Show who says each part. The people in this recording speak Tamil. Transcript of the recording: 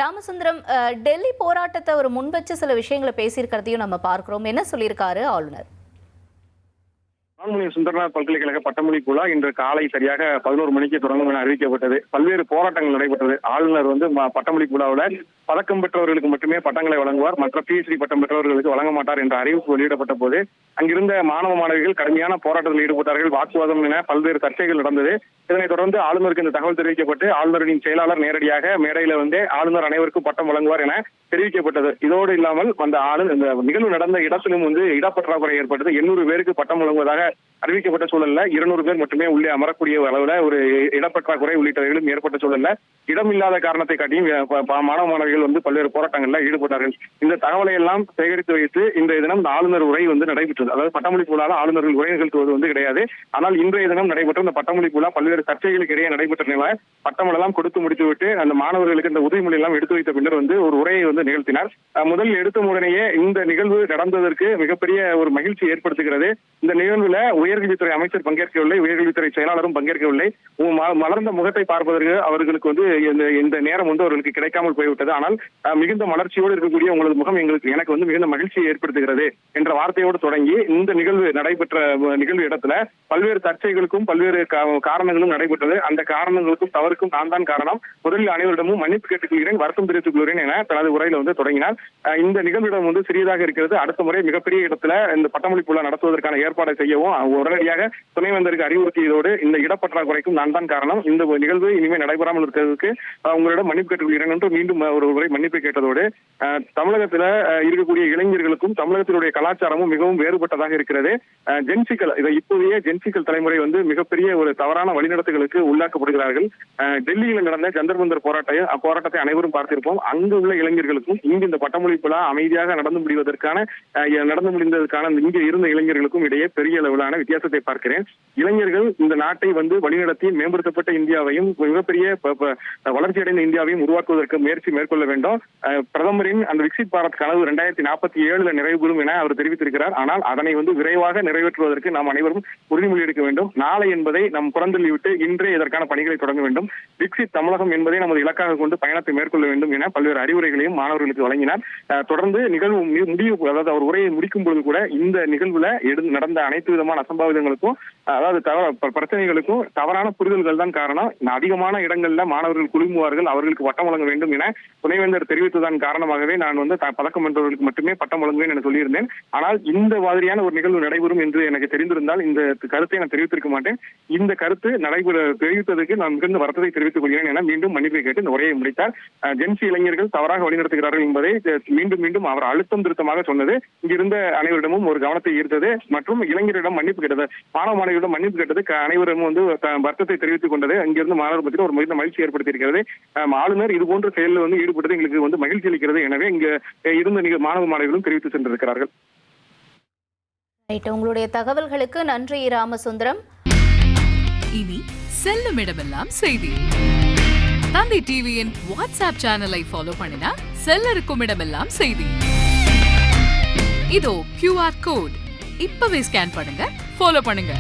Speaker 1: ராமசுந்தரம், டெல்லி போராட்டத்தை ஒரு முன்வச்சு சில விஷயங்களை பேசியிருக்கிறதையும் நம்ம பார்க்கிறோம். என்ன சொல்லியிருக்காரு ஆளுநர்?
Speaker 2: சுந்தரநாத் பல்கலைக்கழக பட்டமளிப்பு விழா இன்று காலை சரியாக 11 மணிக்கு தொடங்கும் என அறிவிக்கப்பட்டது. பல்வேறு போராட்டங்கள் நடைபெற்றது. ஆளுநர் பட்டமளிப்பு விழாவில் பதக்கம் பெற்றவர்களுக்கு மட்டுமே பட்டங்களை வழங்குவார், மற்ற PhD பட்டம் பெற்றவர்களுக்கு வழங்க மாட்டார் என்ற அறிவிப்பு வெளியிடப்பட்ட போது அங்கிருந்த மாணவ மாணவிகள் கடுமையான போராட்டத்தில் ஈடுபட்டார்கள். வாக்குவாதம் என பல்வேறு சர்ச்சைகள் நடந்தது. இதனைத் தொடர்ந்து ஆளுநருக்கு இந்த தகவல் தெரிவிக்கப்பட்டு ஆளுநரின் செயலாளர் நேரடியாக மேடையில் ஆளுநர் அனைவருக்கும் பட்டம் வழங்குவார் என தெரிவிக்கப்பட்டது. இதோடு இல்லாமல் இந்த நிகழ்வு நடந்த இடத்திலும் இடப்பற்றாக்குறை ஏற்பட்டது. 800 பேருக்கு பட்டம் வழங்குவதாக அறிவிக்கப்பட்ட சூழல்ல 200 பேர் மட்டுமே உள்ளே அமரக்கூடிய அளவுல ஒரு இடப்பற்றாக்குறை உள்ளிட்டவைகளும் ஏற்பட்ட சூழல்ல இடமில்லாத காரணத்தை காட்டியும் மாணவ மாணவிகள் பல்வேறு போராட்டங்கள்ல ஈடுபட்டார்கள். இந்த தகவலை எல்லாம் சேகரித்து வைத்து இன்றைய தினம் ஆளுநர் உரை நடைபெற்றது. அதாவது பட்டமளிப்பு விழாவில் ஆளுநர்கள் உரை நிகழ்த்துவது கிடையாது. ஆனால் இன்றைய தினம் நடைபெற்ற இந்த பட்டமளிப்பு விழா பல்வேறு சர்ச்சைகளுக்கு இடையே நடைபெற்ற நிலையில பட்டம் எல்லாம் கொடுத்து முடித்துவிட்டு அந்த மாணவர்களுக்கு இந்த உதவிமொழி எல்லாம் எடுத்து வைத்த பின்னர் ஒரு உரையை நிகழ்த்தினார். முதலில் எடுத்த உடனேயே இந்த நிகழ்வு நடந்ததற்கு மிகப்பெரிய ஒரு மகிழ்ச்சி ஏற்படுத்துகிறது. இந்த நிகழ்வுல உயர்கல்வித்துறை அமைச்சர் பங்கேற்கவில்லை, உயர்கல்வித்துறை செயலாளரும் பங்கேற்கவில்லை. மலர்ந்த முகத்தை பார்ப்பதற்கு அவர்களுக்கு இந்த நேரம் அவர்களுக்கு கிடைக்காமல் போய்விட்டது. ஆனால் மிகுந்த மலர்ச்சியோடு இருக்கக்கூடிய உங்களது முகம் எனக்கு மிகுந்த மகிழ்ச்சியை ஏற்படுத்துகிறது என்ற வார்த்தையோடு தொடங்கி இந்த நிகழ்வு நடைபெற்ற நிகழ்வு இடத்துல பல்வேறு சர்ச்சைகளுக்கும் பல்வேறு காரணங்களும் நடைபெற்றது. அந்த காரணங்களுக்கும் தவறுக்கும் நான் தான் காரணம். முதலில் அனைவரிடமும் மன்னிப்பு கேட்டுக்கொள்கிறேன், வருத்தம் தெரிவித்துக் கொள்கிறேன் என தனது உரையில தொடங்கினார். இந்த நிகழ்விடம் சிறியதாக இருக்கிறது. அடுத்த முறை மிகப்பெரிய இடத்துல இந்த பட்டமளிப்பு விழா நடத்துவதற்கான ஏற்பாடை செய்யவும் உடனடியாக துணைவேந்தருக்கு அறிவுறுத்தியதோடு இந்த இடப்பற்றாக்குறைக்கும் நான் தான் காரணம். இந்த நிகழ்வு இனிமேல் நடைபெறாமல் இருக்கிறதுக்கு உங்களிடம் மன்னிப்பு கேட்டுக்கொள்கிறேன் என்று மீண்டும் ஒரு முறை மன்னிப்பு கேட்டதோடு தமிழகத்துல இருக்கக்கூடிய இளைஞர்களுக்கும் தமிழகத்தினுடைய கலாச்சாரமும் மிகவும் வேறுபட்டதாக இருக்கிறது. ஜென்சிகள் இப்போதைய ஜென்சிகள் தலைமுறை மிகப்பெரிய ஒரு தவறான வழிநடத்துகளுக்கு உள்ளாக்கப்படுகிறார்கள். டெல்லியில் நடந்த ஜந்தர் மந்தர் போராட்டத்தை அனைவரும் பார்த்திருப்போம். அங்கு உள்ள இளைஞர்களுக்கும் இங்கு இந்த பட்டமளிப்பு விழா அமைதியாக நடந்து முடிந்ததற்கான இங்கு இருந்த இளைஞர்களுக்கும் இடையே பெரிய அளவிலான வித்தியாசத்தை பார்க்கிறேன். இளைஞர்கள் இந்த நாட்டை வழிநடத்தி மேம்படுத்தப்பட்ட இந்தியாவையும் மிகப்பெரிய வளர்ச்சியடைந்த இந்தியாவையும் உருவாக்குவதற்கு முயற்சி மேற்கொள்ள வேண்டும். பிரதமரின் அந்த விக்சித் பாரத் கனவு 2047 நிறைவு பெறும் என அவர் தெரிவித்திருக்கிறார். ஆனால் அதனை விரைவாக நிறைவேற்றுவதற்கு நாம் அனைவரும் உறுதிமொழி எடுக்க வேண்டும். நாளை என்பதை நாம் புறந்தள்ளிவிட்டு இன்றே இதற்கான பணிகளை தொடங்க வேண்டும். விக்சித் தமிழகம் என்பதை நமது இலக்காக கொண்டு பயணத்தை மேற்கொள்ள வேண்டும் என பல்வேறு அறிவுரைகளையும் மாணவர்களுக்கு வழங்கினார். தொடர்ந்து நிகழ்வு முடிவு, அதாவது அவர் உரையை முடிக்கும் பொழுது கூட இந்த நிகழ்வுல நடந்த அனைத்து விதமான அசம்பாவிதங்களுக்கும் பிரச்சனைகளுக்கும் தவறான புரிதல்கள் தான் காரணம். அதிகமான இடங்கள்ல மாணவர்கள் குழுமுவார்கள், அவர்களுக்கு பட்டம் வழங்க வேண்டும் என துணைவேந்தர் தெரிவித்ததன் காரணமாகவே நான் பதக்கம் வென்றவர்களுக்கு மட்டுமே பட்டம் வழங்குவேன் என சொல்லியிருந்தேன். ஆனால் இந்த மாதிரியான ஒரு நிகழ்வு நடைபெறும் என்று எனக்கு தெரிந்திருந்தால் இந்த கருத்தை நான் தெரிவித்திருக்க மாட்டேன். இந்த கருத்து தெரிவித்ததற்கு நான் மிகுந்த வருத்தத்தை தெரிவித்துக் கொள்கிறேன் என மீண்டும் மன்னிப்பை கேட்டு இந்த உரையை முடித்தார். ஜென்சி இளைஞர்கள் தவறாக வழிநடத்துகிறார்கள் என்பதை மீண்டும் மீண்டும் அவர் அழுத்தம் திருத்தமாக சொன்னது இங்கிருந்த அனைவரிடமும் ஒரு கவனத்தை ஈர்த்தது. மற்றும் இளைஞரிடம் மன்னிப்பு கேட்டது, மாணவ மாணவியிடம் மன்னிப்பு கேட்டது அனைவரும் வருத்தத்தை தெரிவித்துக் கொண்டது. இங்கிருந்து மாணவர் பற்றி ஒரு மிகுந்த மகிழ்ச்சி ஏற்படுத்தி இருக்கிறது. ஆளுநர் இது போன்ற செயலில் ஈடுபட்டது எங்களுக்கு மகிழ்ச்சி அளிக்கிறது. எனவே இங்க இருந்த மாணவ மாணவிகளும் தெரிவித்து சென்றிருக்கிறார்கள்.
Speaker 1: உங்களுடைய தகவல்களுக்கு நன்றி ராமசுந்தரம்.
Speaker 3: இனி செல்லும் இடமெல்லாம் செய்தி. தந்தி டிவியின் வாட்ஸ்அப் சேனலை ஃபாலோ பண்ணினா செல்ல இருக்கும் இடமெல்லாம் செய்தி. இதோ QR கோட் இப்பவே ஸ்கேன் பண்ணுங்க, ஃபாலோ பண்ணுங்க.